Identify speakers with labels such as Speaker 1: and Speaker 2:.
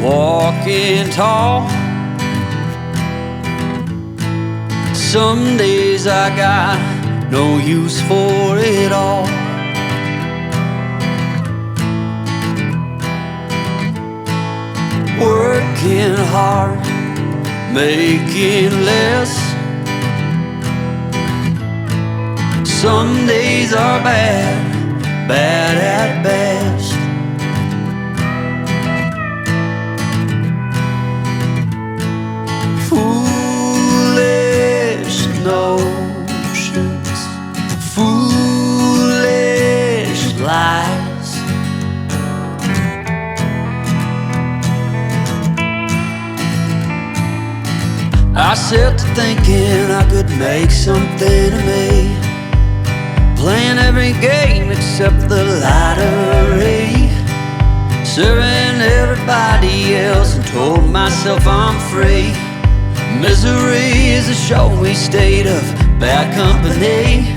Speaker 1: walking tall. Some days I got no use for it all. Working hard, making less. Some days are bad, bad at best. Foolish notions, foolish lies. I set to thinking I could make something of me, playing every game except the lottery, serving everybody else and told myself I'm free. Misery is a showy state of bad company.